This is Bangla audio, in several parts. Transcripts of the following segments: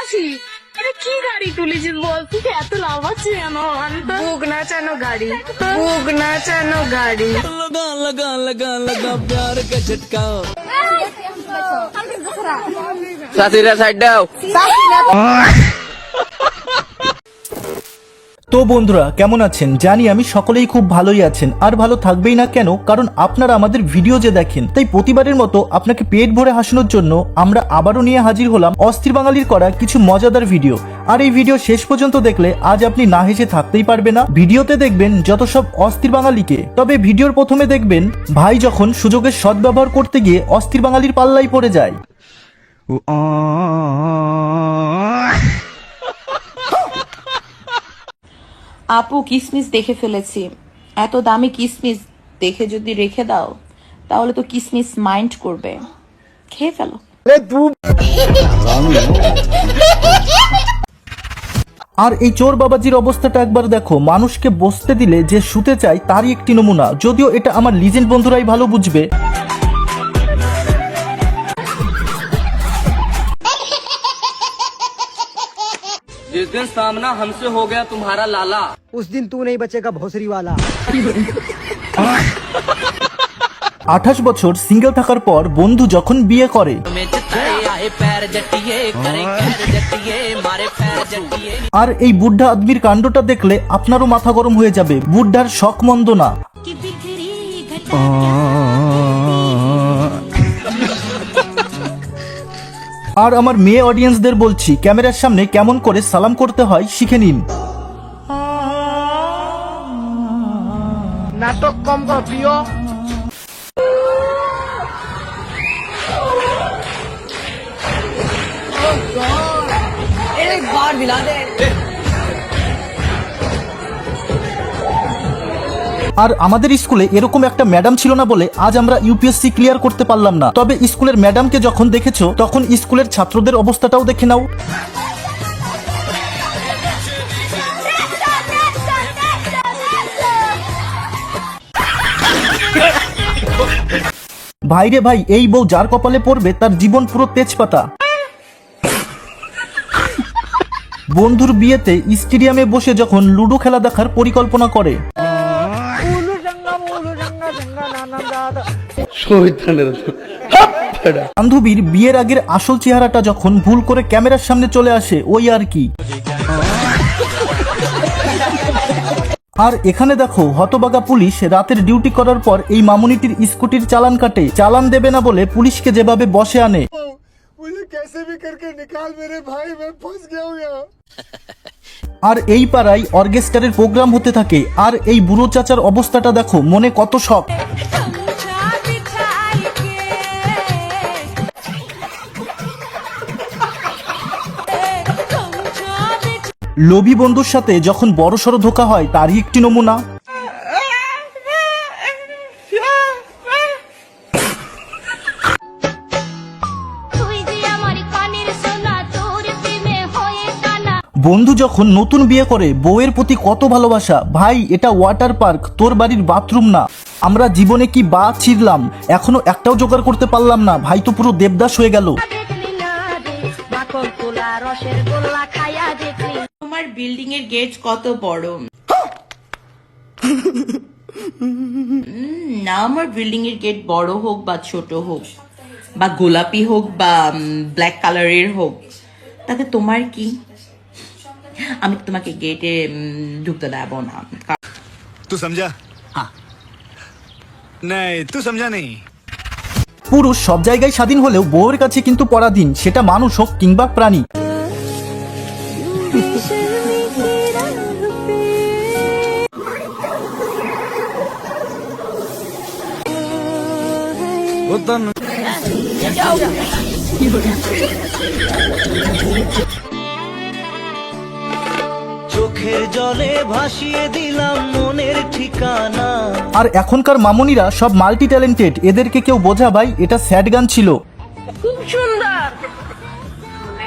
মাসি এটা কি গাড়ি তুলেছিস বল, তুই এত লাভ আছে কেন? বুক নাচানো গাড়ি, বুক নাচানো গাড়ি। लगा लगा लगा लगा प्यार का झटका। সাথীরা সাইড দাও। তো বন্ধুরা কেমন আছেন? জানি আমি সকলেই খুব ভালোই আছেন, আর ভালো থাকবেই না কেন, কারণ আপনারা আমাদের ভিডিও যে দেখেন। তাই প্রতিবারের মতো আপনাকে পেট ভরে হাসানোর জন্য আমরা আবারও নিয়ে হাজির হলাম অস্থির বাঙালির করা কিছু মজাদার ভিডিও। আর এই ভিডিও শেষ পর্যন্ত দেখলে আজ আপনি না হেসে থাকতেই পারবে না। ভিডিওতে দেখবেন যত সব অস্থির বাঙালিকে। তবে ভিডিওর প্রথমে দেখবেন ভাই যখন সুযোগের সদ্ব্যবহার করতে গিয়ে অস্থির বাঙালির পাল্লাই পড়ে যায়। আপু কিসমিস দেখে ফেলেছি, এত দামি কিসমিস দেখে যদি রেখে দাও তাহলে তো কিসমিস মাইন্ড করবে, খেয়ে ফেলো। আর এই চোর বাবাজির অবস্থাটা একবার দেখো। মানুষকে বসতে দিলে যে শুতে চায় তারই একটি নমুনা, যদিও এটা আমার লিজেন্ড বন্ধুরাই ভালো বুঝবে। जिस दिन सामना हमसे हो गया तुम्हारा लाला, उस दिन तू नहीं बचेगा भोसरी वाला। 28 বছর সিঙ্গেল থাকার পর বন্ধু যখন বিয়ে করে আর এই বুদ্ধা আদমির কাণ্ডটা দেখলে আপনারও মাথা গরম হয়ে যাবে। বুদ্ধার শখ মন্দ না। আর আমার মেয়ে অডিয়েন্সদের বলছি, ক্যামেরার সামনে কেমন করে সালাম করতে হয় শিখে নিন। नाटक कम कर प्रियो। एक बार मिला दे। আর আমাদের স্কুলে এরকম একটা ম্যাডাম ছিল না বলে আজ আমরা ইউপিএসসি ক্লিয়ার করতে পারলাম না। তবে স্কুলের ম্যাডামকে যখন দেখেছো তখন স্কুলের ছাত্রদের অবস্থাটাও দেখে নাও। ভাইরে ভাই, এই বউ যার কপালে পড়বে তার জীবন পুরো তেজপাতা। বন্ধুর বিয়েতে স্টেডিয়ামে বসে যখন লুডো খেলা দেখার পরিকল্পনা করে। বান্ধবীর বিয়ের আগের আসল চেহারাটা যখন ভুল করে ক্যামেরার সামনে চলে আসে, ওই আর কি। আর এখানে দেখো হতবাগা পুলিশ রাতের ডিউটি করার পর এই মামুনিটির স্কুটির চালান কাটে। চালান দেবে না বলে পুলিশকে যেভাবে বসে আনে। আর এই পাড়ায় অর্কেস্ট্রারের প্রোগ্রাম হতে থাকে। আর এই বুড়ো চাচার অবস্থাটা দেখো, মনে কত শখ। লোভী বন্ধুর সাথে যখন বড়সড় ধোঁকা হয় তারই একটি নমুনা। বন্ধু যখন নতুন বিয়ে করে বউয়ের প্রতি কত ভালোবাসা। ভাই এটা ওয়াটার পার্ক, তোর বাড়ির বাথরুম না। আমরা জীবনে কি বা ছিড়লাম, এখনো একটাও জোগাড় করতে পারলাম না। ভাই তো পুরো দেবদাস হয়ে গেল। তোমার বিল্ডিং এর গেট কত বড়? না, আমার বিল্ডিং এর গেট বড় হোক বা ছোট হোক বা গোলাপি হোক বা ব্ল্যাক কালারের হোক, তাতে তোমার কি? আমি তোমাকে গেটে ঢুকতে দেব না। तू समझा? हाँ नहीं तू समझा नहीं। পুরুষ সব জায়গায় স্বাধীন হলেও বউয়ের কাছে কিন্তু পরাধীন, সেটা মানুষ হোক কিংবা প্রাণী। চোখের জলে ভাসিয়ে দিলাম মনের ঠিকানা। আর এখনকার মামুনিরা সব মাল্টি ট্যালেন্টেড, এদেরকে কেউ বোঝা ভাই, এটা স্যাড গান ছিল। খুব সুন্দর,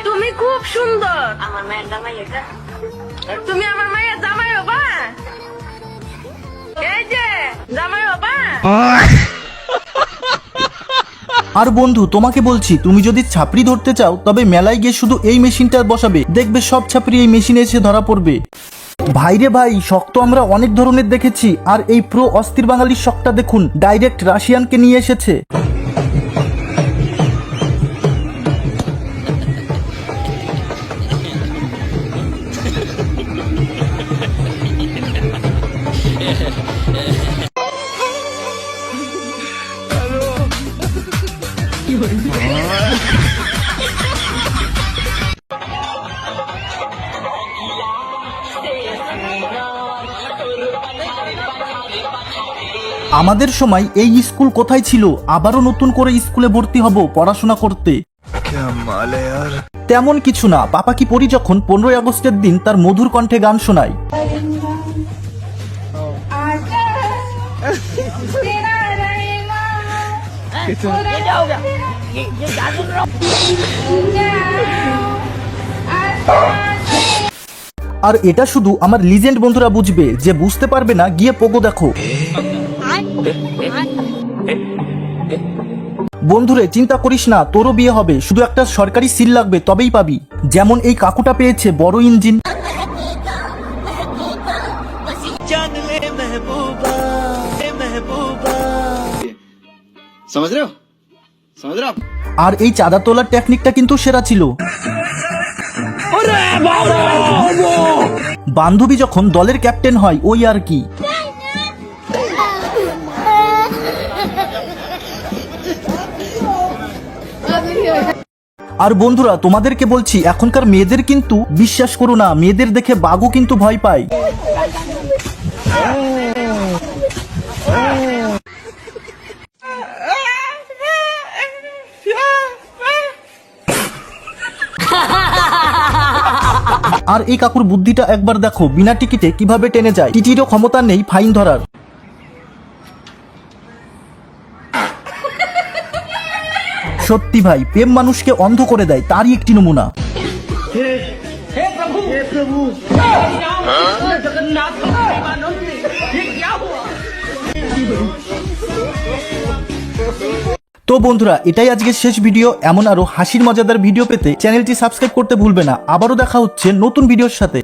তুমি খুব সুন্দর। আমার মায়ের জামাই এটা, তুমি আমার মায়ের জামাই হবা। এই যে জামাই হবা। আর বন্ধু তোমাকে বলছি, তুমি যদি ছাপড়ি ধরতে চাও তবে মেলায় গিয়ে শুধু এই মেশিনটা বসাবে, দেখবে সব ছাপড়ি এই মেশিনে এসে ধরা পড়বে। ভাইরে ভাই, শখ তো আমরা অনেক ধরনের দেখেছি, আর এই প্রো অস্থির বাঙালির শখটা দেখুন, ডাইরেক্ট রাশিয়ানকে নিয়ে এসেছে। আমাদের সময় এই স্কুল কোথায় ছিল? আবারও নতুন করে স্কুলে ভর্তি হব পড়াশোনা করতে। তেমন কিছু না, পাপা কি পরি যখন 15ই আগস্টের দিন তার মধুর কণ্ঠে গান শোনায়। আর এটা শুধু আমার লিজেন্ড বন্ধুরা বুঝবে, যে বুঝতে পারবে না গিয়ে পোগো দেখো। বন্ধুরে চিন্তা করিস না, তোরও বিয়ে হবে, শুধু একটা সরকারি সিল লাগবে তবেই পাবি। যেমন এই কাকুটা পেয়েছে বড় ইঞ্জিন। জানলে মেহবুবা মেহবুবা, समझ रहे हो आप? আর এই চাঁদা তোলার টেকনিকটা কিন্তু সেরা ছিল। বান্ধবী যখন দলের ক্যাপ্টেন হয় ওই আর কি। আর বন্ধুরা তোমাদেরকে বলছি, এখনকার মেয়েদের কিন্তু বিশ্বাস করো না, মেয়েদের দেখে বাঘও কিন্তু ভয় পায়। আর এই কাকুর বুদ্ধিটা একবার দেখো, বিনা টিকিটে কিভাবে টেনে যায়, টিটিরও ক্ষমতা নেই ফাইন ধরার। সত্যি ভাই, প্রেম মানুষকে অন্ধ করে দেয়, তারই একটি নমুনা। তো বন্ধুরা, এটাই আজকের শেষ ভিডিও। এমন আরো হাসির মজাদার ভিডিও পেতে চ্যানেলটি সাবস্ক্রাইব করতে ভুলবে না। আবারও দেখা হচ্ছে নতুন ভিডিওর সাথে।